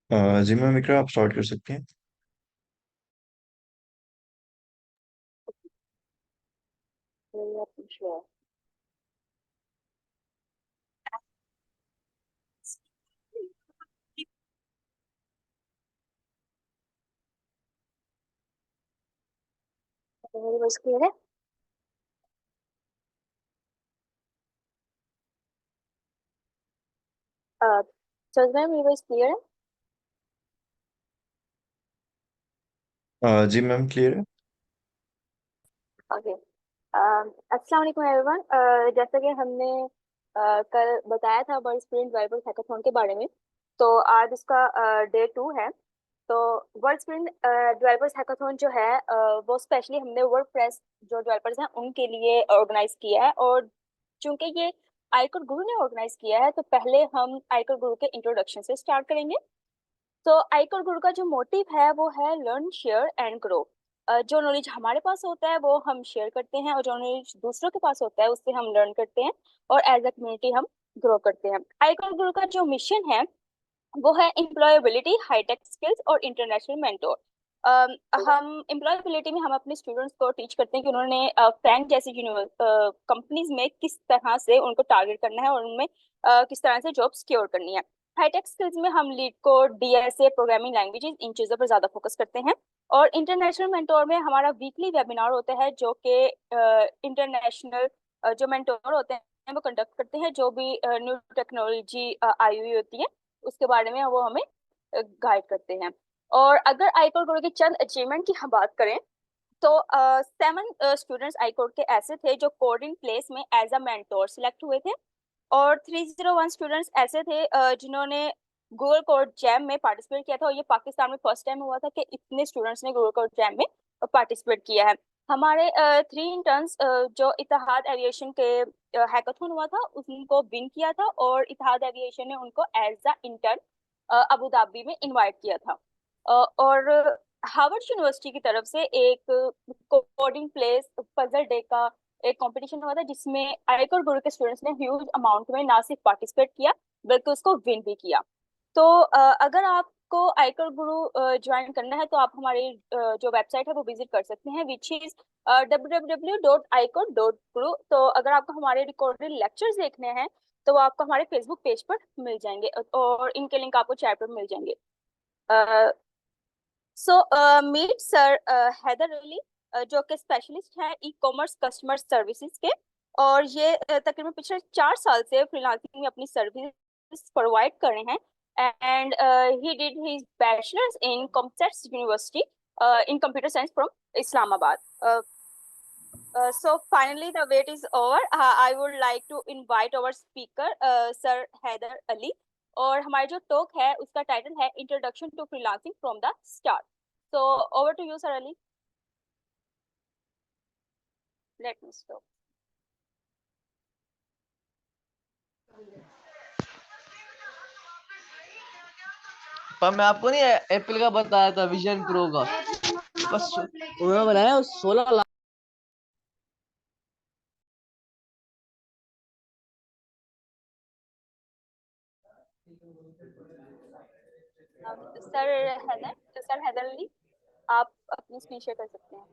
जी ma'am इकरा, आप start कर सकते हैं। मेरी वॉइस क्लियर है। सर मैम मेरी वॉइस क्लियर है। जी मैम क्लियर है। ओके। अस्सलाम वालेकुम एवरीवन। जैसा कि हमने कल बताया था वर्ल्ड स्प्रिंट डेवलपर्स हैकाथॉन के बारे में, तो आज इसका डे 2 है। तो वर्ल्ड स्प्रिंट डेवलपर्स हैकाथॉन जो है वो स्पेशली हमने वर्डप्रेस जो डेवलपर्स हैं उनके लिए ऑर्गेनाइज किया है। और चूंकि ये आइकन गुरु ने ऑर्गेनाइज किया है, तो पहले हम आइकन गुरु के इंट्रोडक्शन से स्टार्ट करेंगे। तो आइकर गुरु का जो मोटिव है वो है लर्न शेयर एंड ग्रो। जो नॉलेज हमारे पास होता है वो हम शेयर करते हैं, और जो नॉलेज दूसरों के पास होता है उससे हम लर्न करते हैं, और एज अ कम्युनिटी हम ग्रो करते हैं। आइकर गुरु का जो मिशन है वो है एम्प्लॉयबिलिटी, हाईटेक स्किल्स और इंटरनेशनल मेंटोर। हम एम्प्लॉयबिलिटी में हम अपने स्टूडेंट्स को टीच करते हैं कि उन्होंने फ्रैंक जैसी कंपनीज में किस तरह से उनको टारगेट करना है और उनमें किस तरह से जॉब सिक्योर करनी है। हाईटेक स्किल्स में हम LeetCode, DSA, programming languages, इन चीज़ों पर ज़्यादा फोकस करते हैं। और इंटरनेशनल मेंटोर में हमारा वीकली वेबिनार होता है जो कि इंटरनेशनल जो मेंटोर होते हैं वो कंडक्ट करते हैं, जो भी न्यू टेक्नोलॉजी आई हुई होती है उसके बारे में वो हमें गाइड करते हैं। और अगर आईकोर गुरु की चंद अचीवमेंट की हम बात करें, तो 7 स्टूडेंट्स आईकोर के ऐसे थे जो कोडिंग प्लेस में एज अ मेंटोर सिलेक्ट हुए थे। और 301 स्टूडेंट्स ऐसे थे जिन्होंने गूगल कोड जैम में पार्टिसिपेट किया था। और ये पाकिस्तान में फर्स्ट टाइम हुआ था कि इतने स्टूडेंट्स ने गूगल कोड जैम में पार्टिसिपेट किया है। हमारे 3 इंटर्न्स जो इतिहाद एविएशन के हैकाथॉन हुआ था उनको विन किया था, और इतिहाद एविएशन ने उनको as a intern Abu Dhabi में इनवाइट किया था। और हार्वर्ड यूनिवर्सिटी की तरफ से एक कोडिंग प्लेस पजल डे का एक कंपटीशन हुआ था, जिसमें आयकर गुरु के स्टूडेंट्स ने ह्यूज अमाउंट में ना सिर्फ पार्टिसिपेट किया बल्कि उसको विन भी किया। तो अगर आपको आयकर गुरु ज्वाइन करना है तो आप हमारी जो वेबसाइट है वो विजिट कर सकते हैं, विच इज www.icor.guru। तो अगर आपको हमारे रिकॉर्डेड लेक्चर्स देखने हैं तो वो आपको हमारे फेसबुक पेज पर मिल जाएंगे, और इनके लिंक आपको चैट पर मिल जाएंगे। So meet sir Haider Ali, जो कि स्पेशलिस्ट है ई कॉमर्स कस्टमर सर्विसेज के। और ये तकरीबन पिछले 4 साल से फ्रीलांसिंग में अपनी सर्विस प्रोवाइड कर रहे हैं। And he did his bachelors in commerce university in computer science from Islamabad. So finally the wait is over. I would like to invite our speaker sir Haider Ali. और हमारी जो टॉक है उसका टाइटल है introduction to freelancing from the start. So over to you, Sir Ali. Let me stop. पर मैं आपको नहीं एप्पल का बताया था विजन प्रो का, बस उन्होंने बनाया 16 लाख। सर हैदर अली, आप अपनी स्क्रीन शेयर कर सकते हैं।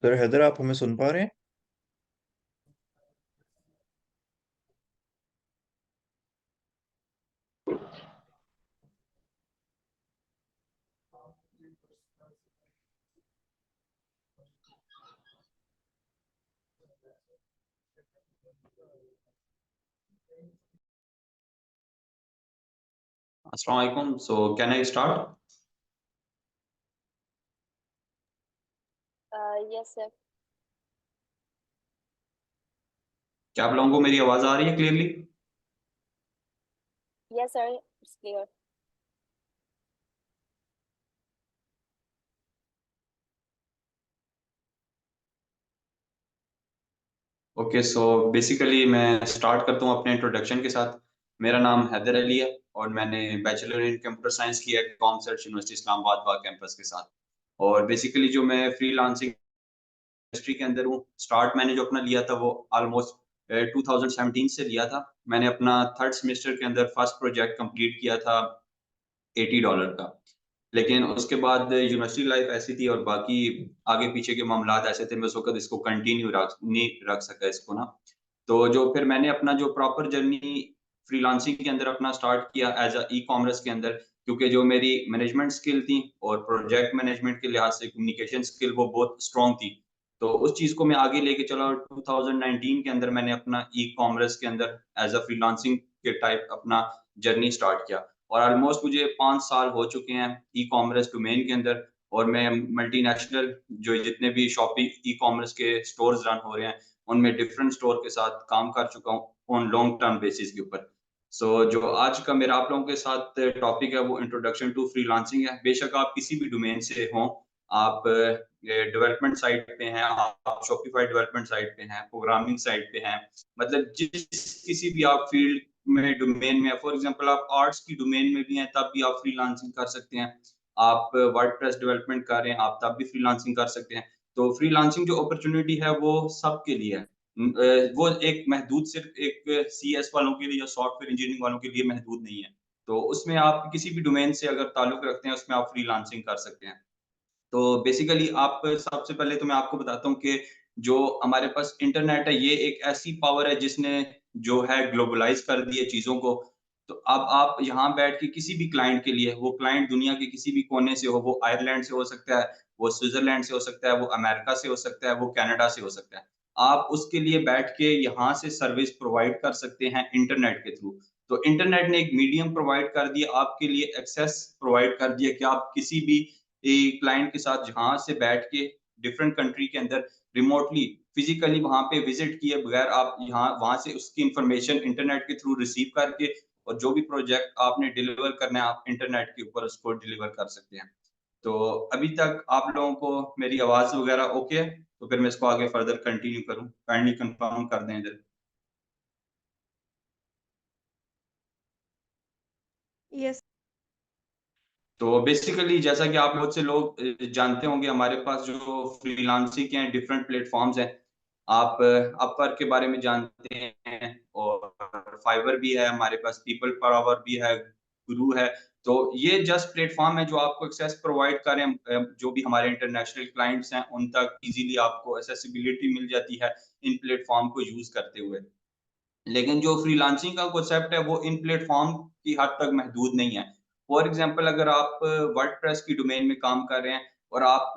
सर हैदर, आप हमें सुन पा रहे हैं? Assalamualaikum. So can I start? Yes sir. क्या आप लोगों को मेरी आवाज आ रही है clearly? Yes sir, it's clear. Okay, so basically मैं स्टार्ट करता हूँ अपने इंट्रोडक्शन के साथ। मेरा नाम हैदर अली है और मैंने बैचलर इन कंप्यूटर साइंस किया है कॉमसर्च यूनिवर्सिटी इस्लामाबाद बाग कैंपस के साथ। और बेसिकली जो मैं फ्रीलांसिंग इंडस्ट्री के अंदर हूँ, स्टार्ट मैंने जो अपना लिया था वो ऑलमोस्ट 2017 से लिया था। मैंने अपना थर्ड सेमेस्टर के अंदर फर्स्ट प्रोजेक्ट कंप्लीट किया था $80 का। लेकिन उसके बाद यूनिवर्सिटी लाइफ ऐसी थी और बाकी आगे पीछे के मामलात ऐसे थे, मैं उस वक्त इसको कंटिन्यू नहीं रख सका इसको ना। तो जो फिर मैंने अपना जो प्रॉपर जर्नी फ्रीलांसिंग के अंदर अपना स्टार्ट किया एज अ ई कॉमर्स के अंदर, क्योंकि जो मेरी मैनेजमेंट स्किल थी और प्रोजेक्ट मैनेजमेंट के लिहाज से कम्युनिकेशन स्किल वो बहुत स्ट्रॉन्ग थी। तो उस चीज को मैं आगे लेके चला और 2019 के अंदर मैंने अपना ई कॉमर्स के अंदर एज अ फ्रीलांसिंग के टाइप अपना जर्नी स्टार्ट किया। और ऑलमोस्ट मुझे 5 साल हो चुके हैं ई कॉमर्स डोमेन के अंदर। और मैं मल्टीनेशनल जो जितने भी शॉपिंग ई कॉमर्स के स्टोर्स रन हो रहे हैं उनमें डिफरेंट स्टोर के साथ काम कर चुका हूँ ऑन लॉन्ग टर्म बेसिस के ऊपर। सो जो आज का मेरा आप लोगों के साथ टॉपिक है वो इंट्रोडक्शन टू फ्रीलांसिंग है। बेशक आप किसी भी डोमेन से हों, आप डेवलपमेंट साइट पे हैं, आप शॉपिफाई डेवलपमेंट साइट पे हैं, प्रोग्रामिंग साइट पे हैं, मतलब जिस किसी भी आप फील्ड में डोमेन में, फॉर एग्जांपल आप आर्ट्स की डोमेन में भी हैं तब भी आप फ्रीलांसिंग कर सकते हैं। आप वर्डप्रेस डेवलपमेंट कर रहे हैं आप तब भी फ्रीलांसिंग कर सकते हैं। तो फ्रीलांसिंग जो अपॉर्चुनिटी है वो सबके लिए है। वो एक महदूद सिर्फ एक सीएस वालों के लिए या सॉफ्टवेयर इंजीनियरिंग वालों के लिए महदूद नहीं है। तो उसमें आप किसी भी डोमेन से अगर ताल्लुक रखते हैं उसमें आप फ्रीलांसिंग कर सकते हैं। तो बेसिकली आप सबसे पहले तो मैं आपको बताता हूँ कि जो हमारे पास इंटरनेट है ये एक ऐसी पावर है जिसने जो है ग्लोबलाइज कर दी है चीजों को। तो अब आप यहाँ बैठ के किसी भी क्लाइंट के लिए, वो क्लाइंट दुनिया के किसी भी कोने से हो, वो आयरलैंड से हो सकता है, वो स्विट्जरलैंड से हो सकता है, वो अमेरिका से हो सकता है, वो कनाडा से हो सकता है, आप उसके लिए बैठ के यहाँ से सर्विस प्रोवाइड कर सकते हैं इंटरनेट के थ्रू। तो इंटरनेट ने एक मीडियम प्रोवाइड कर दिया आपके लिए, एक्सेस प्रोवाइड कर दिया कि आप किसी भी क्लाइंट के साथ जहाँ से बैठ के डिफरेंट कंट्री के अंदर रिमोटली फिजिकली वहां पे विजिट किए बगैर आप यहाँ वहां से उसकी इंफॉर्मेशन इंटरनेट के थ्रू रिसीव करके और जो भी प्रोजेक्ट आपने डिलीवर करना है आप इंटरनेट के ऊपर उसको डिलीवर कर सकते हैं। तो अभी तक आप लोगों को मेरी आवाज वगैरह ओके है? तो फिर मैं इसको आगे फर्दर कंटिन्यू करूं, काइंडली कंफर्म कर दें इधर। यस। तो बेसिकली जैसा कि आप बहुत से लोग जानते होंगे, हमारे पास जो फ्रीलांसिंग के डिफरेंट प्लेटफॉर्म्स हैं। आप अपवर्क के बारे में जानते हैं और फाइवर भी है हमारे पास, पीपल पावर भी है, गुरु है। तो ये जस्ट प्लेटफॉर्म है जो आपको एक्सेस प्रोवाइड करें, जो भी हमारे इंटरनेशनल क्लाइंट्स हैं उन तक इजीली आपको एक्सेसिबिलिटी मिल जाती है इन प्लेटफॉर्म को यूज करते हुए। लेकिन जो फ्रीलांसिंग का कॉन्सेप्ट है वो इन प्लेटफॉर्म की हद तक महदूद नहीं है। फॉर एग्जांपल अगर आप वर्डप्रेस की डोमेन में काम कर रहे हैं और आप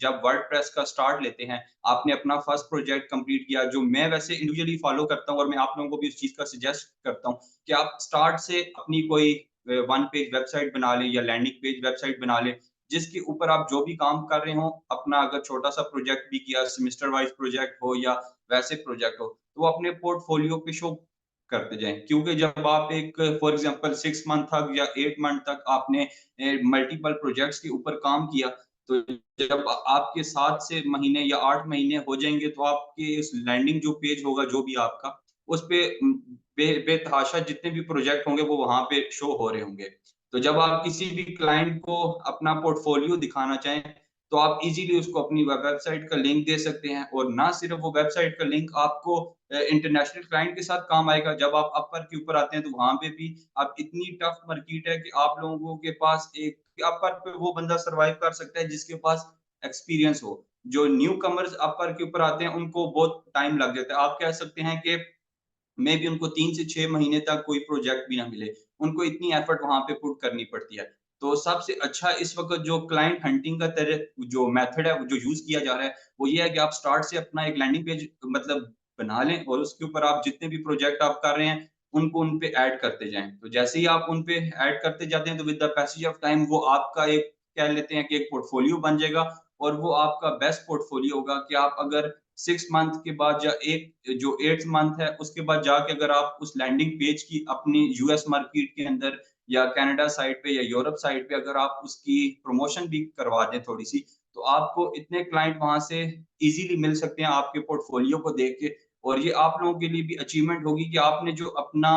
जब वर्डप्रेस का स्टार्ट लेते हैं, आपने अपना फर्स्ट प्रोजेक्ट कंप्लीट किया, जो मैं वैसे इंडिविजुअली फॉलो करता हूँ और मैं आप लोगों को भी उस चीज का सजेस्ट करता हूँ कि आप स्टार्ट से अपनी कोई वन पेज वेबसाइट बना लें या लैंडिंग पेज वेबसाइट बना लें, जिसके ऊपर आप जो भी काम कर रहे हो, अपना अगर छोटा सा प्रोजेक्ट भी किया, सेमेस्टर वाइज प्रोजेक्ट हो या वैसे प्रोजेक्ट हो, तो अपने पोर्टफोलियो पे शो करते जाएं। क्योंकि जब आप एक फॉर एग्जांपल 6 मंथ तक या 8 मंथ तक आपने मल्टीपल प्रोजेक्ट्स के ऊपर काम किया, तो जब आपके 7 से महीने या 8 महीने हो जाएंगे तो आपके इस लैंडिंग जो पेज होगा जो भी आपका, उस पे बेतहाशा जितने भी प्रोजेक्ट होंगे वो वहां पे शो हो रहे होंगे। तो जब आप किसी भी क्लाइंट को अपना पोर्टफोलियो दिखाना चाहें तो आप इजीली उसको अपनी वेबसाइट का लिंक दे सकते हैं। और ना सिर्फ वो वेबसाइट का लिंक आपको इंटरनेशनल क्लाइंट के साथ काम आएगा, जब आप अपर के ऊपर आते हैं तो वहां पे भी आप इतनी टफ मार्केट है कि आप लोगों के पास एक अपर पे वो बंदा सरवाइव कर सकता है जिसके पास एक्सपीरियंस हो। जो न्यू कमर्स अपर के ऊपर आते हैं उनको बहुत टाइम लग जाता है। आप कह सकते हैं कि मे भी उनको 3 से 6 महीने तक कोई प्रोजेक्ट भी ना मिले, उनको इतनी एफर्ट वहां पे पुट करनी पड़ती है। तो सबसे अच्छा इस वक्त जो क्लाइंट हंटिंग का जो मेथड है जो यूज किया जा रहा है वो ये है कि आप स्टार्ट से अपना एक लैंडिंग पेज मतलब बना लें और उसके ऊपर आप जितने भी प्रोजेक्ट आप कर रहे हैं उनको उन पे ऐड करते जाएं। तो जैसे ही आप उन पे ऐड करते जाते हैं तो with the passage of time वो आपका एक कह लेते हैं कि एक पोर्टफोलियो बन जाएगा और वो आपका बेस्ट पोर्टफोलियो होगा कि आप अगर 6 मंथ के बाद या एक जो 8th मंथ है उसके बाद जाके अगर आप उस लैंडिंग पेज की अपनी यूएस मार्केट के अंदर या कनाडा साइड पे या यूरोप साइड पे अगर आप उसकी प्रमोशन भी करवा दें थोड़ी सी, तो आपको इतने क्लाइंट वहां से इजीली मिल सकते हैं आपके पोर्टफोलियो को देख के। और ये आप लोगों के लिए भी अचीवमेंट होगी कि आपने जो अपना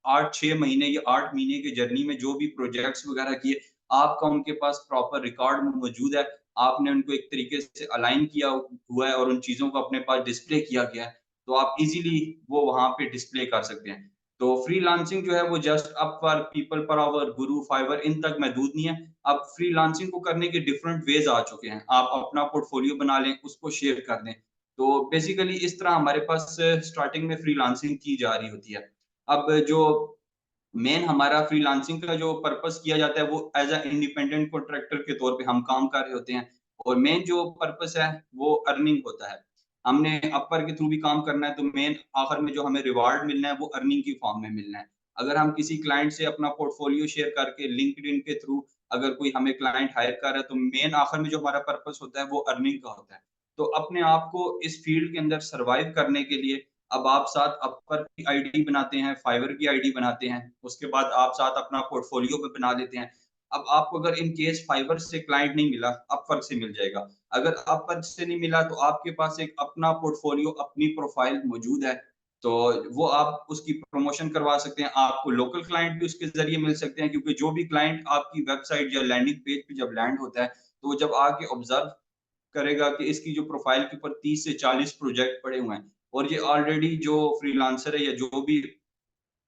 8-6 महीने या 8 महीने की जर्नी में जो भी प्रोजेक्ट्स वगैरह किए, आपका उनके पास प्रॉपर रिकॉर्ड में मौजूद है। आपने उनको एक तरीके से अलाइन किया हुआ है और उन चीज़ों को अपने पास डिस्प्ले किया गया है, तो आप इज़िली वो वहाँ पे डिस्प्ले कर सकते हैं। तो फ्रीलांसिंग जो है वो just Upwork, people per hour, गुरु, फाइवर इन तक महदूद नहीं है। अब फ्रीलांसिंग को करने के डिफरेंट वेज़ आ चुके हैं। आप अपना पोर्टफोलियो बना लें, उसको शेयर कर दें। तो बेसिकली इस तरह हमारे पास स्टार्टिंग में फ्रीलांसिंग की जा रही होती है। अब जो मेन हमारा फ्रीलांसिंग का जो पर्पस किया जाता है वो एज़ अ इंडिपेंडेंट कॉन्ट्रैक्टर के तौर पे हम काम कर रहे होते हैं और मेन जो पर्पस है वो अर्निंग होता है। हमने अपवर्क के थ्रू भी काम करना है तो मेन आखिर में जो हमें रिवार्ड मिलना है वो अर्निंग की फॉर्म में मिलना है। अगर हम किसी क्लाइंट से अपना पोर्टफोलियो शेयर करके लिंक्डइन के थ्रू अगर कोई हमें क्लाइंट हायर कर रहा है तो मेन आखिर में जो हमारा पर्पस होता है वो अर्निंग का होता है। तो अपने आप को इस फील्ड के अंदर सर्वाइव करने के लिए अब आप साथ अपवर्क की आईडी बनाते हैं, फाइवर की आईडी बनाते हैं, उसके बाद आप साथ अपना पोर्टफोलियो भी बना लेते हैं। अब आपको अगर इन केस फाइवर से क्लाइंट नहीं मिला, अपवर्क से मिल जाएगा। अगर अपवर्क से नहीं मिला तो आपके पास एक अपना पोर्टफोलियो, अपनी प्रोफाइल मौजूद है, तो वो आप उसकी प्रमोशन करवा सकते हैं। आपको लोकल क्लाइंट भी उसके ज़रिए मिल सकते हैं क्योंकि जो भी क्लाइंट आपकी वेबसाइट या लैंडिंग पेज पे जब लैंड होता है, तो वो जब आके ऑब्ज़र्व करेगा कि इसकी जो प्रोफाइल के ऊपर 30 से 40 प्रोजेक्ट पड़े हुए हैं और ये ऑलरेडी जो फ्रीलांसर है या जो भी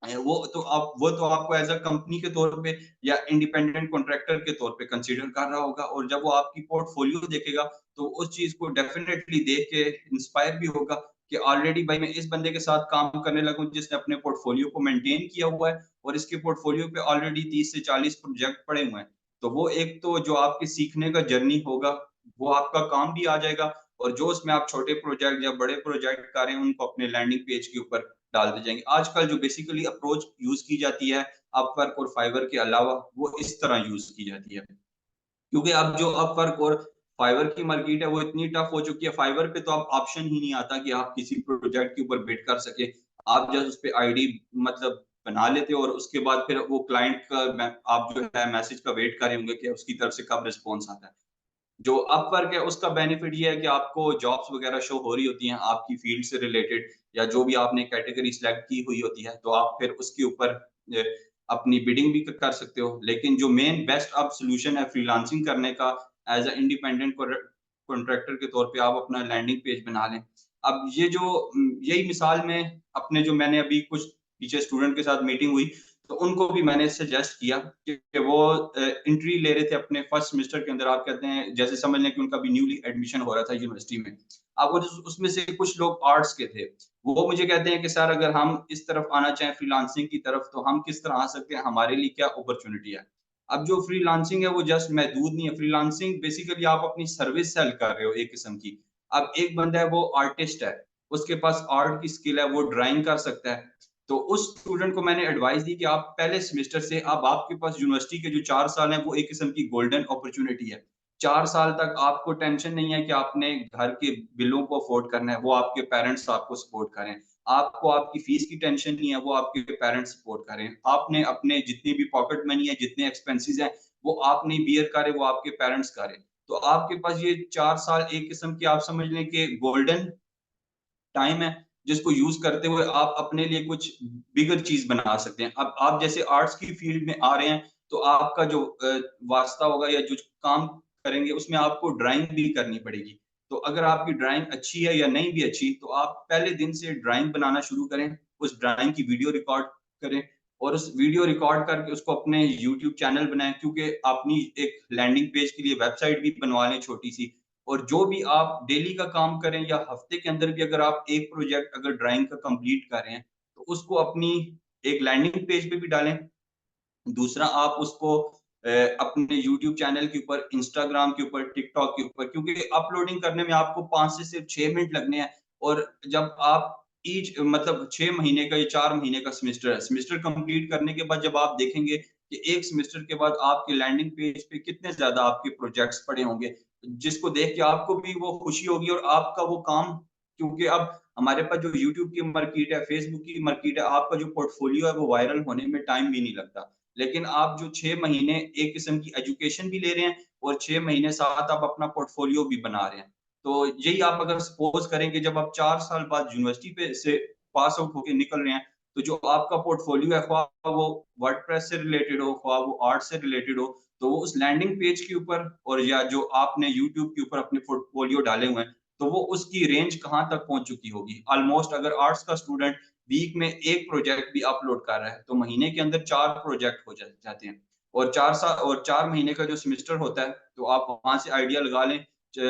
वो तो आपको एज़ अ कंपनी के तौर पे या इंडिपेंडेंट कॉन्ट्रैक्टर के तौर पे कंसीडर कर रहा होगा और जब वो आपकी पोर्टफोलियो देखेगा, तो उस चीज़ को डेफिनिटली देख के इंस्पायर भी होगा कि ऑलरेडी भाई मैं इस बंदे के साथ काम करने लगा हूँ जिसने अपने पोर्टफोलियो को मेंटेन किया हुआ है और इसके पोर्टफोलियो पे ऑलरेडी 30 से 40 प्रोजेक्ट पड़े हुए हैं। तो वो एक तो जो आपके सीखने का जर्नी होगा, वो आपका काम भी आ जाएगा और जो उसमें आप छोटे प्रोजेक्ट या बड़े प्रोजेक्ट कर रहे हैं, उनको अपने लैंडिंग पेज के ऊपर डालते जाएँगे। आजकल जो बेसिकली अप्रोच यूज़ की जाती है, अपवर्क और फाइवर के अलावा, वो इस तरह यूज़ की जाती है। क्योंकि अब जो अपवर्क और फाइवर की मार्केट है, वो इतनी टफ हो चुकी है, फाइवर पे तो अब ऑप्शन ही नहीं आता कि आप किसी प्रोजेक्ट के ऊपर बिड कर सकें। आप जस्ट उस पे आईडी मतलब बना लेते हो और उसके बाद फिर वो क्लाइंट का आप जो है मैसेज का वेट कर रहे होंगे कि उसकी तरफ से कब रिस्पॉन्स आता है। जो अपवर्क है उसका बेनिफिट ये है कि आपको जॉब्स वगैरह शो हो रही होती हैं आपकी फील्ड से रिलेटेड या जो भी आपने कैटेगरी सिलेक्ट की हुई होती है, तो आप फिर उसके ऊपर अ, अपनी बिडिंग भी कर सकते हो। लेकिन जो मेन बेस्ट अब सॉल्यूशन है फ्रीलांसिंग करने का एज़ अ इंडिपेंडेंट कॉन्ट्रैक्टर के तौर पे आप अपना लैंडिंग पेज बना लें। अब ये जो यही मिसाल में अपने जो मैंने अभी कुछ पीछे स्टूडेंट के साथ मीटिंग हुई, तो उनको भी मैंने सजेस्ट किया कि वो एंट्री ले रहे थे अपने फर्स्ट सेमेस्टर के अंदर। आप कहते हैं जैसे समझ लें कि उनका भी न्यूली एडमिशन हो रहा था यूनिवर्सिटी में। अब वो उसमें से कुछ लोग आर्ट्स के थे। वो मुझे कहते हैं कि सर अगर हम इस तरफ आना चाहें फ्रीलांसिंग की तरफ तो हम किस तरह आ सकते हैं? हमारे लिए क्या अपॉर्च्युनिटी है? अब जो फ्रीलांसिंग है वो जस्ट महदूद नहीं है। फ्रीलांसिंग बेसिकली आप अपनी सर्विस सेल कर रहे हो एक किस्म की। अब एक बंदा है वो आर्टिस्ट है, उसके पास आर्ट की स्किल है, वो ड्राइंग कर सकता है। तो उस स्टूडेंट को मैंने एडवाइस दी कि आप पहले सेमेस्टर से अब आपके पास यूनिवर्सिटी के जो 4 साल हैं वो एक किस्म की गोल्डन अपॉर्च्युनिटी है। 4 साल तक आपको टेंशन नहीं है कि आपने घर के बिलों को अफोर्ड करना है, वो आपके पेरेंट्स आपको सपोर्ट करें। आपको आपकी फीस की टेंशन नहीं है, वो आपके पेरेंट्स सपोर्ट करें। आपने अपने जितनी भी पॉकेट मनी है, जितने एक्सपेंसेस हैं, वो आप नहीं बियर करें, वो आपके पेरेंट्स करें। तो आपके पास ये 4 साल एक किस्म की आप समझ लें कि गोल्डन टाइम है जिसको यूज़ करते हुए आप अपने लिए कुछ बिगर चीज़ बना सकते हैं। अब आप जैसे आर्ट्स की फील्ड में आ रहे हैं, तो आपका जो वास्ता होगा या जो काम करेंगे उसमें आपको ड्राइंग भी करनी पड़ेगी। तो अगर आपकी ड्राइंग अच्छी है या नहीं भी अच्छी, तो आप पहले दिन से ड्राइंग बनाना शुरू करें, उस ड्राइंग की वीडियो रिकॉर्ड करें और उस वीडियो रिकॉर्ड करके उसको अपने यूट्यूब चैनल बनाएँ क्योंकि अपनी एक लैंडिंग पेज के लिए वेबसाइट भी बनवा लें छोटी-सी और जो भी आप डेली का काम करें या हफ्ते के अंदर भी अगर आप एक प्रोजेक्ट अगर ड्राइंग का कंप्लीट कर रहे हैं, तो उसको अपनी एक लैंडिंग पेज पे भी डालें। दूसरा आप उसको अपने यूट्यूब चैनल के ऊपर, इंस्टाग्राम के ऊपर, टिकटॉक के ऊपर क्योंकि अपलोडिंग करने में आपको 5 से सिर्फ 6 मिनट लगने हैं और जब आप ईच मतलब 6 महीने का या 4 महीने का सेमेस्टर है। सेमेस्टर कंप्लीट करने के बाद जब आप देखेंगे कि एक सेमेस्टर के बाद आपके लैंडिंग पेज पे कितने ज्यादा आपके प्रोजेक्ट्स पड़े होंगे, जिसको देख के आपको भी वो खुशी होगी और आपका वो काम, क्योंकि अब हमारे पास जो यूट्यूब की मार्केट है, फेसबुक की मार्केट है, आपका जो पोर्टफोलियो है वो वायरल होने में टाइम भी नहीं लगता। लेकिन आप जो 6 महीने एक किस्म की एजुकेशन भी ले रहे हैं और 6 महीने साथ आप अपना पोर्टफोलियो भी बना रहे हैं। तो यही आप अगर सपोज़ करें कि जब आप 4 साल बाद यूनिवर्सिटी पे से पास आउट होके निकल रहे हैं, तो जो आपका पोर्टफोलियो है, ख्वाह वो वर्डप्रेस से रिलेटेड हो, ख्वाह वो आर्ट से रिलेटेड हो, तो वो उस लैंडिंग पेज के ऊपर और या जो आपने यूट्यूब के ऊपर अपने पोर्टफोलियो डाले हुए हैं, तो वो उसकी रेंज कहाँ तक पहुँच चुकी होगी। ऑलमोस्ट अगर आर्ट्स का स्टूडेंट वीक में 1 प्रोजेक्ट भी अपलोड कर रहा है, तो महीने के अंदर 4 प्रोजेक्ट हो जाते हैं। और 4 महीने का जो सेमेस्टर होता है, तो आप वहाँ से आइडिया लगा लें,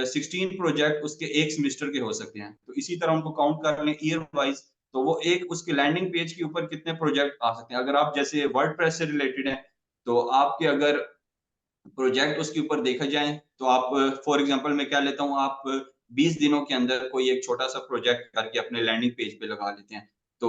16 प्रोजेक्ट उसके 1 सेमेस्टर के हो सकते हैं। तो इसी तरह उनको काउंट कर लें ईयर वाइज़, तो वो एक उसके लैंडिंग पेज के ऊपर कितने प्रोजेक्ट आ सकते हैं। अगर आप जैसे वर्डप्रेस से रिलेटेड हैं, तो आपके अगर प्रोजेक्ट उसके ऊपर देखा जाए, तो आप फॉर एग्जांपल मैं क्या लेता हूँ, आप 20 दिनों के अंदर कोई एक छोटा-सा प्रोजेक्ट करके अपने लैंडिंग पेज पे लगा लेते हैं। तो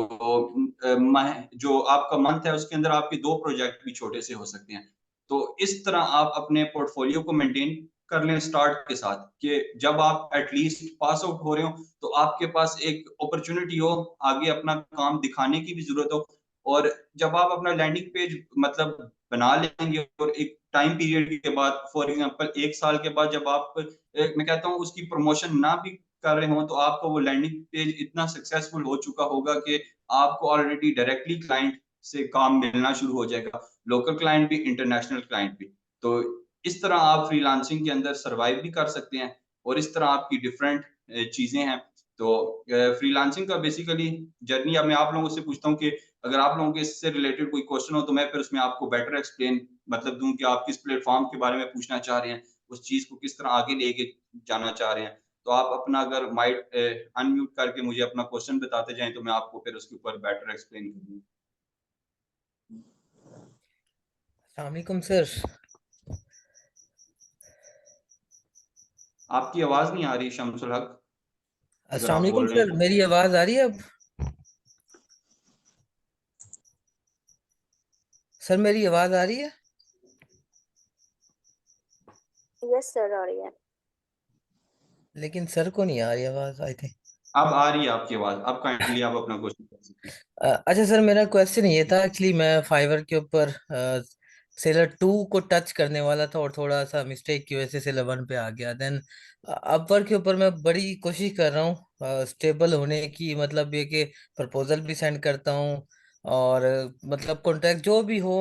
मह जो आपका मंथ है उसके अंदर आपके 2 प्रोजेक्ट भी छोटे से हो सकते हैं। तो इस तरह आप अपने पोर्टफोलियो को मेंटेन कर लें स्टार्ट के साथ, कि जब आप एट लीस्ट पास आउट हो रहे हो, तो आपके पास एक अपॉर्च्युनिटी हो, आगे अपना काम दिखाने की भी ज़रूरत हो। और जब आप अपना लैंडिंग पेज मतलब बना लेंगे और एक टाइम पीरियड के बाद, फॉर एग्जांपल 1 साल के बाद, जब आप मैं कहता हूँ उसकी प्रमोशन ना भी कर रहे हों, तो आपका वो लैंडिंग पेज इतना सक्सेसफुल हो चुका होगा कि आपको ऑलरेडी डायरेक्टली क्लाइंट से काम मिलना शुरू हो जाएगा, लोकल क्लाइंट भी, इंटरनेशनल क्लाइंट भी। तो इस तरह आप फ्रीलांसिंग के अंदर सर्वाइव भी कर सकते हैं और इस तरह आपकी डिफरेंट चीज़ें हैं। तो फ्रीलांसिंग का बेसिकली जर्नी, अब मैं आप लोगों से पूछता हूँ कि अगर आप लोगों के इससे रिलेटेड कोई क्वेश्चन हो, तो मैं फिर उसमें आपको बेटर एक्सप्लेन मतलब दूँ कि आप किस प्लेटफ़ॉर्म के बारे में पूछना चाह रहे हैं, उस चीज़ को किस तरह आगे लेके जाना चाह रहे हैं। तो आप अपना अगर माइक अनम्यूट करके मुझे अपना क्वेश्चन बताते जाएँ, तो मैं आपको फिर उसके ऊपर बेटर एक्सप्लेन करूँगा। अस्सलाम वालेकुम सर। आपकी आवाज़ नहीं आ रही शम्सुल हक, अगर अस्सलाम आप वालेकुम बोल रहे हैं सर, तो। मेरी आवाज़ आ रही है अब? सर मेरी आवाज़ आ रही है? यस सर, आ रही है। लेकिन सर को नहीं आ रही आवाज़ आई थिंक। अब आ रही है आपकी आवाज़, अब काइंडली आप अपना क्वेश्चन कर सकते हैं। अच्छा सर, मेरा क्वेश्चन ये था, एक्चुअली मैं फाइवर के ऊपर सेलर 2 को टच करने वाला था और थोड़ा सा मिस्टेक की वजह से सेलर 1 पे आ गया। देन अपवर के ऊपर मैं बड़ी कोशिश कर रहा हूँ स्टेबल होने की, मतलब ये कि प्रपोजल भी सेंड करता हूँ और मतलब कॉन्ट्रैक्ट जो भी हो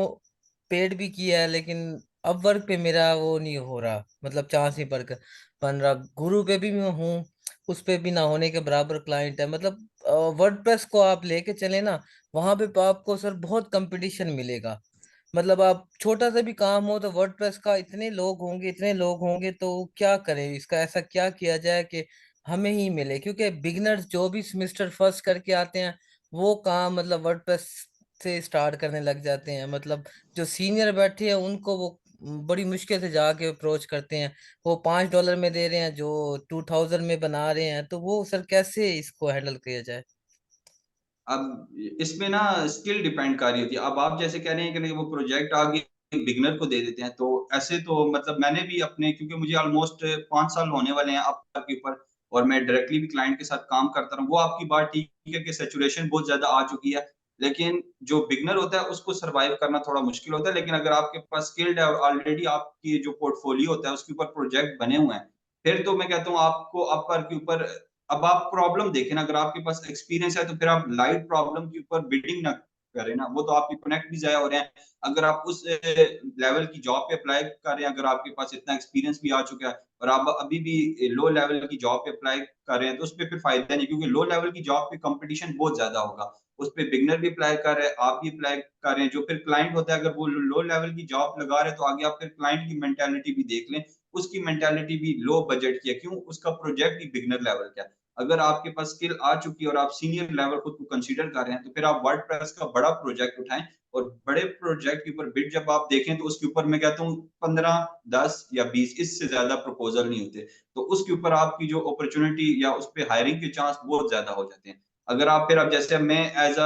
पेड भी किया है, लेकिन अपवर्क पे मेरा वो नहीं हो रहा, मतलब चांस नहीं बन रहा। गुरु पे भी मैं हूँ, उस पे भी ना होने के बराबर क्लाइंट है। मतलब वर्डप्रेस को आप लेके चले ना, वहां पे आपको सर बहुत कंपटीशन मिलेगा। मतलब आप छोटा सा भी काम हो तो वर्डप्रेस का इतने लोग होंगे, तो क्या करें, इसका ऐसा क्या किया जाए कि हमें ही मिले, क्योंकि बिगिनर्स जो भी सेमेस्टर फर्स्ट करके आते हैं वो काम मतलब वर्डप्रेस से स्टार्ट करने लग जाते हैं। मतलब जो सीनियर बैठे हैं उनको वो बड़ी मुश्किल से जाके अप्रोच करते हैं। वो $5 में दे रहे हैं, जो 2000 में बना रहे हैं, तो वो सर कैसे इसको हैंडल किया जाए? अब इसमें ना स्किल डिपेंड कर रही होती है। अब आप जैसे कह रहे हैं कि नहीं, वो प्रोजेक्ट आगे बिगिनर को दे देते हैं, तो ऐसे तो मतलब मैंने भी अपने, क्योंकि मुझे ऑलमोस्ट 5 साल होने वाले हैं अपवर्क के ऊपर और मैं डायरेक्टली भी क्लाइंट के साथ काम करता रहा हूँ। वो आपकी बात ठीक है कि सैचुरेशन बहुत ज़्यादा आ चुकी है, लेकिन जो बिगिनर होता है उसको सर्वाइव करना थोड़ा मुश्किल होता है। लेकिन अगर आपके पास स्किल्ड है और ऑलरेडी आपकी जो पोर्टफोलियो होता है उसके ऊपर प्रोजेक्ट बने हुए हैं, फिर तो मैं कहता हूँ आपको अपवर्क के ऊपर, अब आप प्रॉब्लम देखें ना, अगर आपके पास एक्सपीरियंस है तो फिर आप लाइट प्रॉब्लम के ऊपर बिडिंग ना करें ना, वो तो आपके कनेक्ट भी ज़ाया हो रहे हैं। अगर आप उस लेवल की जॉब पे अप्लाई कर रहे हैं, अगर आपके पास इतना एक्सपीरियंस भी आ चुका है और आप अभी भी लो लेवल की जॉब पे अप्लाई कर रहे हैं, तो उसपे फिर फायदा नहीं, क्योंकि लो लेवल की जॉब पे कंपटीशन बहुत ज़्यादा होगा। उसपे बिगिनर भी अप्लाई कर रहे हैं, आप भी अप्लाई कर रहे हैं, जो फिर क्लाइंट होता है अगर वो लो लेवल की जॉब लगा रहे हैं, तो आगे आप फिर क्लाइंट की मेंटालिटी भी देख लें, उसकी मेंटालिटी भी लो बजट की है, क्यों? उसका प्रोजेक्ट ही बिगिनर लेवल का है। अगर आपके पास स्किल आ चुकी है और आप सीनियर लेवल खुद को कंसीडर कर रहे हैं, तो फिर आप वर्डप्रेस का बड़ा प्रोजेक्ट उठाएँ और बड़े प्रोजेक्ट के ऊपर बिड जब आप देखें, तो उसके ऊपर मैं कहता हूँ 15, 10 या 20, इससे ज़्यादा प्रपोज़ल नहीं होते। तो उसके ऊपर आपकी जो अपॉर्च्युनिटी या उस पे हायरिंग के चांस बहुत ज़्यादा हो जाते हैं। अगर आप फिर, अब जैसे मैं एज़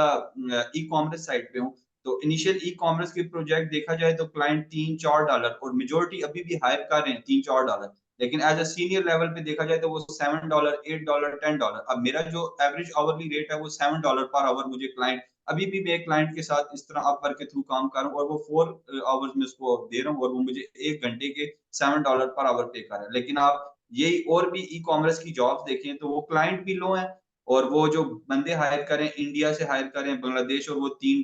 ई-कॉमर्स साइट पे हूँ, तो इनिशियल ई कॉमर्स के प्रोजेक्ट देखा जाए तो क्लाइंट $3-4 और मेजोरिटी अभी भी हायर कर रहे हैं $3-4, लेकिन एज अ सीनियर लेवल पे देखा जाए तो वो $7, $8, $10। अब मेरा जो एवरेज आवरली रेट है वो $7 पर आवर मुझे क्लाइंट, अभी भी मैं क्लाइंट के साथ इस तरह अपवर्क के थ्रू काम कर रहा हूँ और वो 4 आवर्स में उसको दे रहा हूँ और वो मुझे 1 घंटे के $7 पर आवर पे कर रहा है। लेकिन आप यही और भी ई कॉमर्स की जॉब्स देखें तो वो क्लाइंट भी लो है और वो जो बंदे हायर करें इंडिया से हायर करें बांग्लादेश और वो $3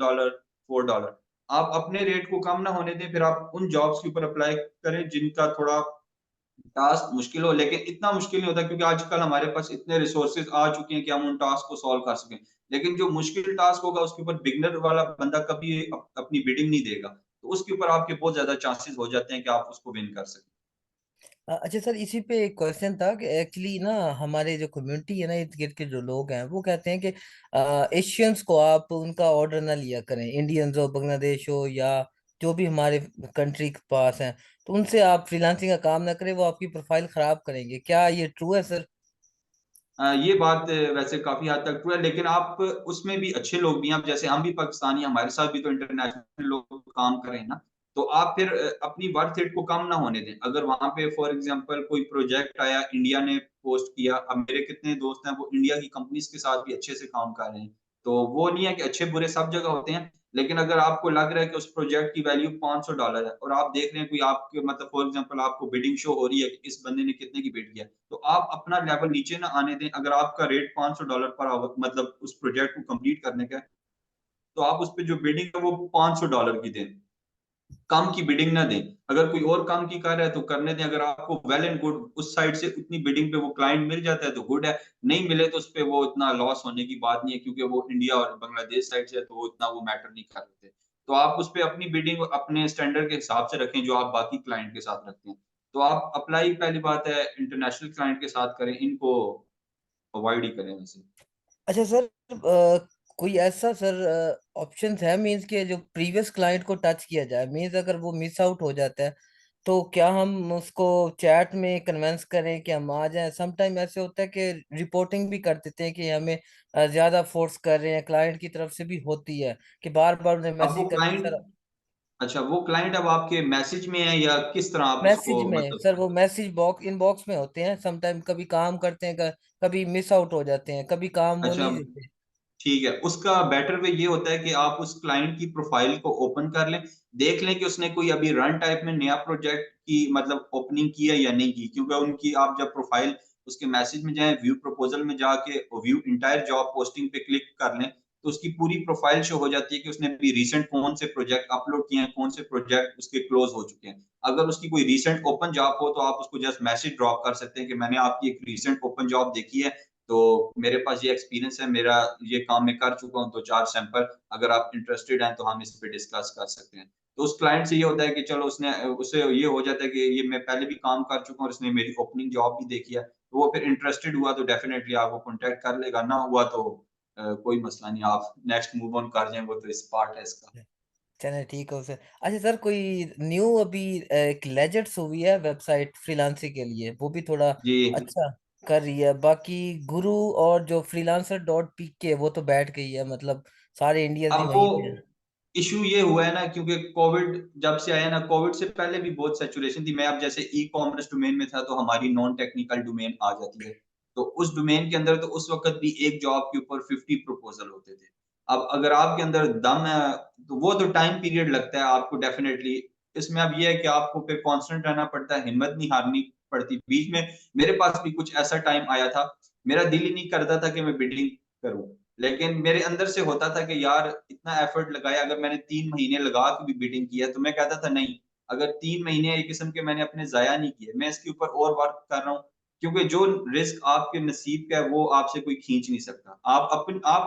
$4। आप अपने रेट को कम ना होने दें, फिर आप उन जॉब्स के ऊपर अप्लाई करें जिनका थोड़ा टास्क मुश्किल हो, लेकिन इतना मुश्किल नहीं होता क्योंकि आजकल हमारे पास इतने रिसोर्सेज आ चुके हैं कि हम उन टास्क को सॉल्व कर सकें। लेकिन जो मुश्किल टास्क होगा उसके ऊपर बिगनर वाला बंदा कभी अपनी बिडिंग नहीं देगा, तो उसके ऊपर आपके बहुत ज्यादा चांसेस हो जाते हैं कि आप उसको विन कर सकें। अच्छा सर, इसी पे एक क्वेश्चन था कि एक्चुअली ना हमारे जो कम्युनिटी है ना, इर्द गिर्द के जो लोग हैं वो कहते हैं कि एशियंस को आप उनका ऑर्डर ना लिया करें, इंडियंस हो, बांग्लादेश हो, या जो भी हमारे कंट्री के पास हैं, तो उनसे आप फ्रीलांसिंग का काम ना करें, वो आपकी प्रोफाइल खराब करेंगे। क्या ये ट्रू है सर? ये बात वैसे काफी हद तक ट्रू है, लेकिन आप उसमें भी अच्छे लोग भी हैं। अब जैसे हम भी पाकिस्तानी हैं, हमारे साथ भी तो इंटरनेशनल लोग काम कर रहे हैं ना, तो आप फिर अपनी वर्थ रेट को कम ना होने दें। अगर वहां पे फॉर एग्जांपल कोई प्रोजेक्ट आया, इंडिया ने पोस्ट किया, अब मेरे कितने दोस्त हैं वो इंडिया की कंपनीज के साथ भी अच्छे से काम कर रहे हैं, तो वो नहीं है कि अच्छे बुरे सब जगह होते हैं। लेकिन अगर आपको लग रहा है कि उस प्रोजेक्ट की वैल्यू $500 है और आप देख रहे हैं कोई आपके मतलब फॉर एग्जांपल आपको बिडिंग शो हो रही है कि इस बंदे ने कितने की बिड किया, तो आप अपना लेवल नीचे ना आने दें। अगर आपका रेट $500 पर आवर मतलब उस प्रोजेक्ट को कंप्लीट करने का है, तो आप उस पे जो बिडिंग है वो $500 की दें, कम की बिडिंग ना दें। अगर कोई और कम की कर रहा है तो करने दें। अगर आपको वेल एंड गुड उस साइड से उतनी बिडिंग पे वो क्लाइंट मिल जाता है तो गुड है, नहीं मिले तो उस पे वो इतना लॉस होने की बात नहीं है क्योंकि वो इंडिया और बांग्लादेश साइड से है तो वो इतना वो मैटर नहीं कर रहे थे। तो आप उस पे अपनी बिडिंग अपने स्टैंडर्ड के हिसाब से रखें जो आप बाकी क्लाइंट के साथ रखते हैं। तो आप अप्लाई पहली बात है इंटरनेशनल क्लाइंट के साथ करें, इनको अवॉइड ही करें वैसे। अच्छा सर, कोई ऐसा सर ऑप्शन है, मीन्स के जो प्रीवियस क्लाइंट को टच किया जाए, मीन्स अगर वो मिस आउट हो जाता है तो क्या हम उसको चैट में कन्वेंस करें कि हम आ जाएं? समटाइम ऐसे होता है कि रिपोर्टिंग भी कर देते हैं कि हमें ज्यादा फोर्स कर रहे हैं, क्लाइंट की तरफ से भी होती है कि बार बार उन्हें अब वो मैसेज करके क्लाइंट सर। अच्छा, वो क्लाइंट अब आपके मैसेज में है या किस तरह आप मैसेज उसको में मतलब। सर, वो मैसेज बॉक्स इनबॉक्स में होते हैं, समटाइम कभी काम करते हैं, कभी मिस आउट हो जाते हैं, कभी काम वो अच्छा, नहीं देते। ठीक है, उसका बेटर वे ये होता है कि आप उस क्लाइंट की प्रोफाइल को ओपन कर लें, देख लें कि उसने कोई अभी रन टाइप में नया प्रोजेक्ट की मतलब ओपनिंग की है या नहीं की, क्योंकि उनकी आप जब प्रोफाइल उसके मैसेज में जाएं, व्यू प्रपोजल में जाके व्यू इंटायर जॉब पोस्टिंग पे क्लिक कर लें, तो उसकी पूरी प्रोफाइल शो हो जाती है कि उसने अभी रिसेंट कौन से प्रोजेक्ट अपलोड किए हैं, कौन से प्रोजेक्ट उसके क्लोज हो चुके हैं। अगर उसकी कोई रिसेंट ओपन जॉब हो तो आप उसको जस्ट मैसेज ड्रॉप कर सकते हैं कि मैंने आपकी एक रिसेंट ओपन जॉब देखी है, तो मेरे पास ये एक्सपीरियंस है, मेरा ये काम मैं कर चुका हूँ, तो 4 सैंपल अगर आप इंटरेस्टेड हैं तो हम इस पे डिस्कस कर सकते हैं। तो उस क्लाइंट से ये होता है कि चलो उसने उससे ये हो जाता है कि ये मैं पहले भी काम कर चुका हूँ और इसने मेरी ओपनिंग जॉब भी देखी है, तो वो फिर इंटरेस्टेड हुआ तो डेफिनिटली आपको कॉन्टैक्ट कर लेगा, ना हुआ तो कोई मसला नहीं, आप नेक्स्ट मूव ऑन कर जाएँ, वो तो इस पार्ट है इसका। चले ठीक हो सर। अच्छा सर, कोई न्यू अभी एक लेजेंड्स हुई है वेबसाइट फ्रीलांसिंग के लिए, वो भी थोड़ा जी। अच्छा कर रही है। बाकी गुरु और जो फ्रीलांसर डॉट पी के, वो तो बैठ गई है, मतलब सारे इंडियंस ही अब वो वहीं पे हैं। इश्यू ये हुआ है ना क्योंकि कोविड जब से आया ना, कोविड से पहले भी बहुत सैचुरेशन थी। मैं अब जैसे ई कॉमर्स डोमेन में था तो हमारी नॉन टेक्निकल डोमेन आ जाती है, तो उस डोमेन के अंदर तो उस वक्त भी एक जॉब के ऊपर 50 प्रपोजल होते थे। अब अगर आपके अंदर दम है तो वो तो टाइम पीरियड लगता है आपको डेफिनेटली। इसमें अब ये है कि आपको फिर कांस्टेंट रहना पड़ता है, हिम्मत नहीं हारनी पड़ती। बीच में मेरे पास भी कुछ ऐसा टाइम आया था, मेरा दिल ही नहीं करता था कि मैं बिडिंग करूं, लेकिन मेरे अंदर से होता था कि यार इतना एफर्ट लगाया, अगर मैंने 3 महीने लगा के भी बिडिंग किया तो मैं कहता था नहीं, अगर 3 महीने एक किस्म के मैंने अपने जाया नहीं किए, मैं इसके ऊपर और वर्क कर रहा हूँ, क्योंकि जो रिस्क आपके नसीब का है वो आपसे कोई खींच नहीं सकता। आप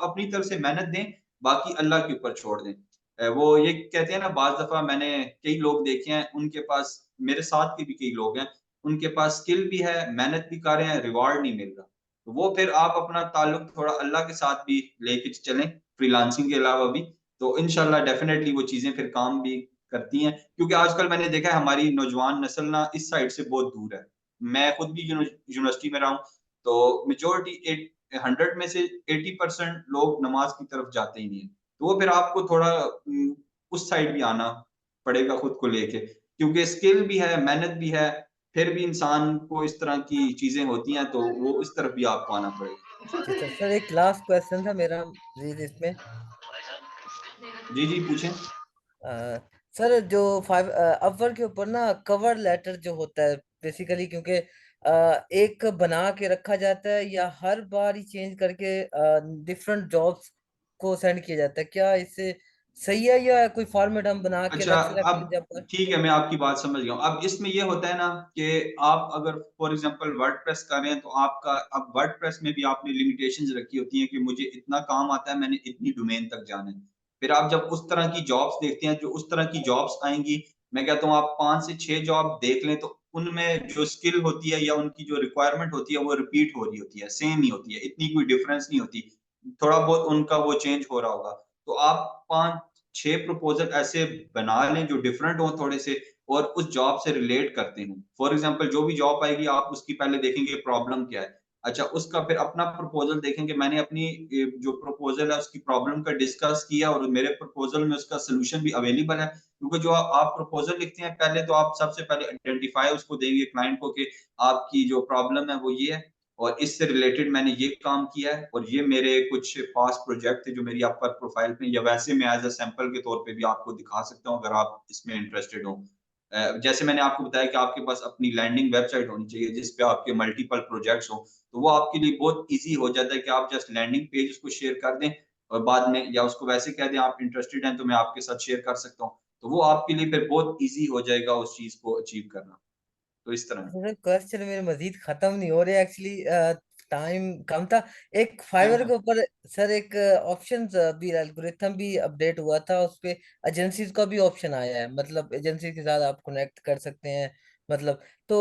अपनी तरफ से मेहनत दें, बाकी अल्लाह के ऊपर छोड़ दें। वो ये कहते हैं ना, बाज दफा मैंने कई लोग देखे हैं, उनके पास मेरे साथ के भी कई लोग हैं, उनके पास स्किल भी है, मेहनत भी कर रहे हैं, रिवार्ड नहीं मिल रहा, तो वो फिर आप अपना ताल्लुक थोड़ा अल्लाह के साथ भी लेके चलें, फ्रीलांसिंग के अलावा भी, तो इंशाल्लाह डेफिनेटली वो चीजें फिर काम भी करती हैं। क्योंकि आजकल मैंने देखा है हमारी नौजवान नस्ल ना इस साइड से बहुत दूर है। मैं खुद भी यूनिवर्सिटी में रहा हूँ, तो मेजोरिटी 100 में से 80% लोग नमाज की तरफ जाते ही नहीं है, तो वो फिर आपको थोड़ा उस साइड भी आना पड़ेगा खुद को लेके, क्योंकि स्किल भी है, मेहनत भी है, फिर भी इंसान को इस तरह की चीजें होती हैं, तो वो इस तरफ भी आपको आना पड़ेगा। जी सर। सर एक लास्ट क्वेश्चन था मेरा जी इसमें। जी जी पूछें। अ, सर जो अपवर के ऊपर ना कवर लेटर जो होता है बेसिकली, क्योंकि एक बना के रखा जाता है या हर बार ही चेंज करके डिफरेंट जॉब्स को सेंड किया जाता है, क्या इससे सही है या कोई फॉर्मेट हम बना के अच्छा, रख सकते हैं अब जब पर? ठीक है, मैं आपकी बात समझ गया हूँ। अब इसमें ये होता है ना कि आप अगर फॉर एग्जांपल वर्डप्रेस कर रहे हैं, तो आपका अब वर्डप्रेस में भी आपने लिमिटेशंस रखी होती हैं कि मुझे इतना काम आता है, मैंने इतनी डोमेन तक जाना है। फिर आप जब उस तरह की जॉब्स देखते हैं, जो उस तरह की जॉब्स आएँगी, मैं कहता हूँ आप 5 से 6 जॉब देख लें, तो उनमें जो स्किल होती है या उनकी जो रिक्वायरमेंट होती है, वो रिपीट हो रही होती है, सेम ही होती है, इतनी कोई डिफरेंस नहीं होती। थोड़ा बहुत उनका वो चेंज हो रहा होगा। तो आप 5-6 प्रपोज़ल ऐसे बना लें जो डिफरेंट हों थोड़े से और उस जॉब से रिलेट करते हों। फॉर एग्ज़ाम्पल जो भी जॉब आएगी आप उसकी पहले देखेंगे प्रॉब्लम क्या है। अच्छा, उसका फिर अपना प्रपोज़ल देखेंगे, मैंने अपनी जो प्रपोज़ल है उसकी प्रॉब्लम का डिस्कस किया और मेरे प्रपोज़ल में उसका सॉल्यूशन भी अवेलेबल है। क्योंकि जो आप प्रपोज़ल लिखते हैं, पहले तो आप सबसे पहले आइडेंटिफ़ाई उसको देंगे क्लाइंट को कि आपकी जो प्रॉब्लम है वो ये है और इससे रिलेटेड मैंने ये काम किया है और ये मेरे कुछ पास्ट प्रोजेक्ट थे जो मेरी आपका प्रोफाइल पे, या वैसे मैं एज़ अ सैंपल के तौर पे भी आपको दिखा सकता हूँ अगर आप इसमें इंटरेस्टेड हो। जैसे मैंने आपको बताया कि आपके पास अपनी लैंडिंग वेबसाइट होनी चाहिए जिस पे आपके मल्टीपल प्रोजेक्ट्स हों, तो वो आपके लिए बहुत ईज़ी हो जाता है कि आप जस्ट लैंडिंग पेज उसको शेयर कर दें और बाद में या उसको वैसे कह दें आप इंटरेस्टेड हैं तो मैं आपके साथ शेयर कर सकता हूँ। तो वो आपके लिए फिर बहुत ईज़ी हो जाएगा उस चीज़ को अचीव करना। तो इस तरह। सर क्वेश्चन मेरे मजीद खत्म नहीं हो रहे एक्चुअली, टाइम कम था। एक फाइवर है। के ऊपर सर एक ऑप्शन भी, एल्गोरिथम भी अपडेट हुआ था उस पे, एजेंसीज का भी ऑप्शन आया है, मतलब एजेंसी के साथ आप कनेक्ट कर सकते हैं, मतलब तो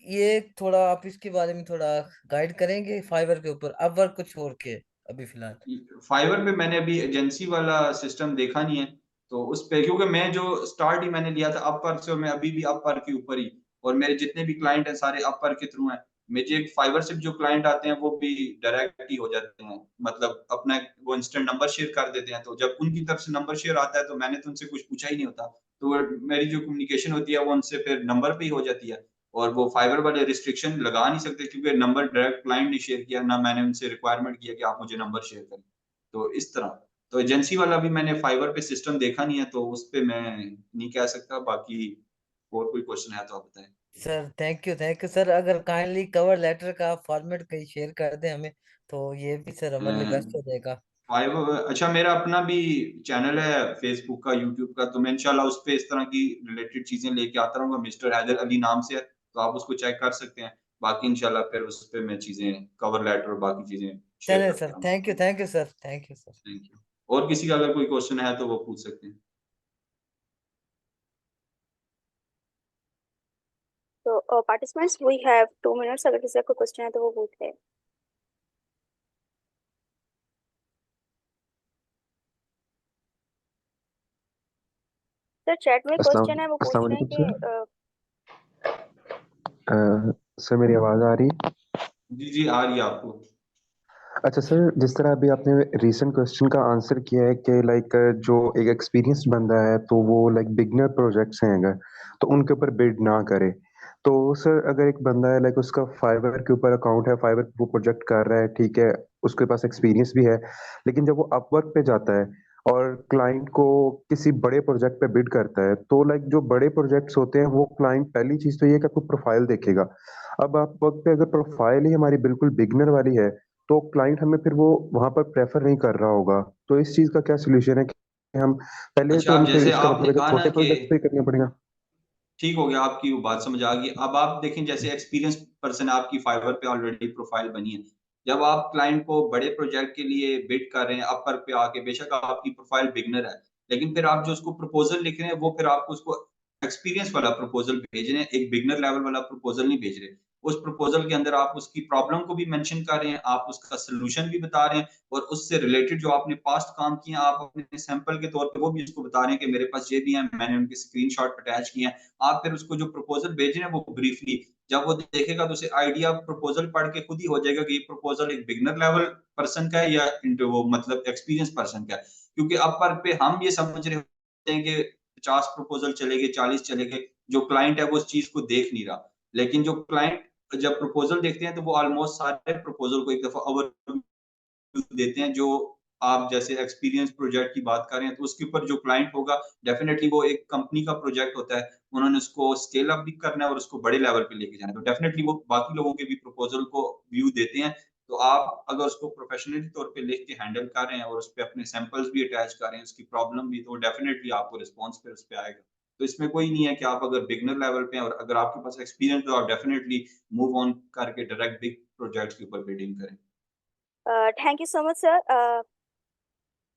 ये थोड़ा आप इसके बारे में थोड़ा गाइड करेंगे फाइवर के ऊपर, अब वर्क को छोड़ के अभी फिलहाल? फाइवर पे मैंने अभी एजेंसी वाला सिस्टम देखा नहीं है, तो उस पे क्योंकि मैं जो स्टार्ट ही मैंने लिया था अपवर्क से और मैं अभी भी अपवर्क के ऊपर ही और मेरे जितने भी क्लाइंट हैं सारे अपवर्क के थ्रू हैं। मुझे फाइवर से जो क्लाइंट आते हैं वो भी डायरेक्ट ही हो जाते हैं, मतलब अपना वो इंस्टेंट नंबर शेयर कर देते हैं, तो जब उनकी तरफ से नंबर शेयर आता है तो मैंने तो उनसे कुछ पूछा ही नहीं होता, तो मेरी जो कम्युनिकेशन होती है वो उनसे फिर नंबर पे ही हो जाती है। और वो फाइबर वाले रिस्ट्रिक्शन लगा नहीं सकते क्योंकि नंबर डायरेक्ट क्लाइंट ने शेयर किया, ना मैंने उनसे रिक्वायरमेंट किया कि आप मुझे नंबर शेयर करें। तो इस तरह, तो एजेंसी वाला भी मैंने फाइबर पे सिस्टम देखा नहीं है, तो उस पे मैं नहीं कह सकता। बाकी और कोई क्वेश्चन है तो आप बताएँ? सर थैंक यू सर, अगर काइंडली कवर लेटर का फॉर्मेट कहीं शेयर कर दें हमें, तो ये भी सर अ, हमारे लिए बेस्ट हो जाएगा। फाइबर अच्छा, मेरा अपना भी चैनल है फेसबुक का, यूट्यूब का, तो मैं इंशाल्लाह उस पे इस तरह की रिलेटेड चीज़ें लेके आता रहूँगा, मिस्टर हैदर अली नाम से है, तो आप उसको चेक कर सकते हैं। बाकी इंशाल्लाह फिर उस पे मैं चीज़ें कवर लेटर और बाकी चीज़ें शेयर चलें करता सर, रहूँगा। Thank you sir, thank you sir. Thank you. और किसी का अगर कोई क्वेश्चन है तो वो पूछ सकते हैं। तो पार्टिसिपेंट्स वी हैव 2 minutes, अगर किसी का कोई क्वेश्चन है तो वो पूछ ले। सर चैट में अस्सलाम क्वेश्चन है, वो अस्सलाम पूछ रहे हैं वालेकुम सर। कि सर मेरी आवाज़ आ रही है? जी, जी, आ रही है आपको। अच्छा सर, जिस तरह अभी आपने रीसेंट क्वेश्चन का आंसर किया है कि लाइक जो एक एक्सपीरियंस्ड बंदा है तो वो लाइक बिगनर प्रोजेक्ट्स हैं अगर, तो उनके ऊपर बिड ना करे। तो सर अगर एक बंदा है लाइक उसका फाइवर के ऊपर अकाउंट है, फाइवर पे वो प्रोजेक्ट कर रहा है, ठीक है, उसके पास एक्सपीरियंस भी है, लेकिन जब वो अपवर्क पे जाता है और क्लाइंट को किसी बड़े प्रोजेक्ट पे बिड करता है, तो लाइक जो बड़े प्रोजेक्ट्स होते हैं वो क्लाइंट पहली चीज़ तो ये है कि आपको प्रोफाइल देखेगा। अब अपवर्क पे अगर प्रोफाइल ही हमारी बिल्कुल बिगिनर वाली है, तो क्लाइंट हमें फिर वो वहाँ पर प्रेफ़र नहीं कर रहा होगा। तो इस चीज़ का क्या सॉल्यूशन है कि हम पहले अच्छा, तो अब हम फिर जैसे इसका मतलब आपने है कि कहा ना छोटे कि प्रोजेक्ट पे ही करना पड़ेगा? ठीक हो गया, आपकी वो बात समझ आ गई। अब आप देखें जैसे एक्सपीरियंस पर्सन आपकी फाइवर पे ऑलरेडी प्रोफाइल बनी है। जब आप क्लाइंट को बड़े प्रोजेक्ट के लिए बिड कर रहे हैं अपवर्क पे आके, बेशक आपकी प्रोफाइल बिगिनर है, लेकिन फिर आप जो उसको प्रपोज़ल लिख रहे हैं वो फिर आपको उसको एक्सपीरियंस वाला प्रपोज़ल भेज रहे हैं, एक बिगिनर लेवल वाला प्रपोज़ल नहीं भेज रहे। उस प्रपोज़ल के अंदर आप उसकी प्रॉब्लम को भी मेंशन कर रहे हैं, आप उसका सॉल्यूशन भी बता रहे हैं और उससे रिलेटेड जो आपने पास्ट काम किए हैं, आप अपने सैंपल के तौर पे वो भी उसको बता रहे हैं कि मेरे पास ये भी है, मैंने उनके स्क्रीनशॉट अटैच किए हैं। आप फिर उसको जो प्रपोज़ल भेज रहे हैं वो ब्रीफली जब वो देखेगा तो उसे आइडिया प्रपोज़ल पढ़ के खुद ही हो जाएगा कि ये प्रपोज़ल एक बिगिनर लेवल पर्सन का है या इंटो वो मतलब एक्सपीरियंस पर्सन का है। क्योंकि अपवर्क पे हम ये समझ रहे होते हैं कि 50 प्रपोजल चले गए, 40 चले गए, जो क्लाइंट है वो उस चीज को देख नहीं रहा। लेकिन जो क्लाइंट जब प्रपोजल देखते हैं तो वो ऑलमोस्ट सारे प्रपोजल को एक दफा ओवर देते हैं। जो आप जैसे एक्सपीरियंस प्रोजेक्ट की बात कर रहे हैं तो उसके ऊपर जो क्लाइंट होगा डेफिनेटली वो एक कंपनी का प्रोजेक्ट होता है, उन्होंने उसको स्केल अप भी करना है और उसको बड़े लेवल पे लेके जाना है, तो डेफिनेटली वो बाकी लोगों के भी प्रपोजल को व्यू देते हैं। तो आप अगर उसको प्रोफेशनली तौर पे लिख के हैंडल कर रहे हैं और उस पे अपने सैंपल्स भी अटैच कर रहे हैं, उसकी प्रॉब्लम भी, तो डेफिनेटली आपको रिस्पॉन्स फिर उस पे आएगा। तो इसमें कोई नहीं है कि आप अगर बिगिनर लेवल पे हैं और अगर आपके पास एक्सपीरियंस तो आप डेफिनेटली मूव ऑन करके डायरेक्ट बिग प्रोजेक्ट्स के ऊपर बिडिंग करें। Thank you so much sir.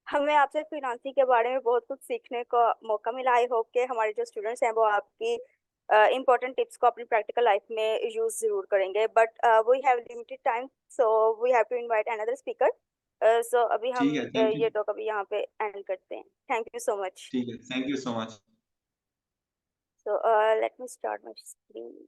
हमें आपसे फ्रीलांसिंग के बारे में बहुत कुछ सीखने का मौका मिला। आई होप कि हमारे जो स्टूडेंट्स हैं वो आपकी इम्पोर्टेंट टिप्स को अपनी प्रैक्टिकल लाइफ में यूज जरूर करेंगे, but we have limited time, so we have to invite another speaker. So अभी हम ठीक है, थैंक ये यू। टॉक अभी यहाँ पे एंड करते हैं। Thank you so much. ठीक है, thank you so much. So let me start my screen.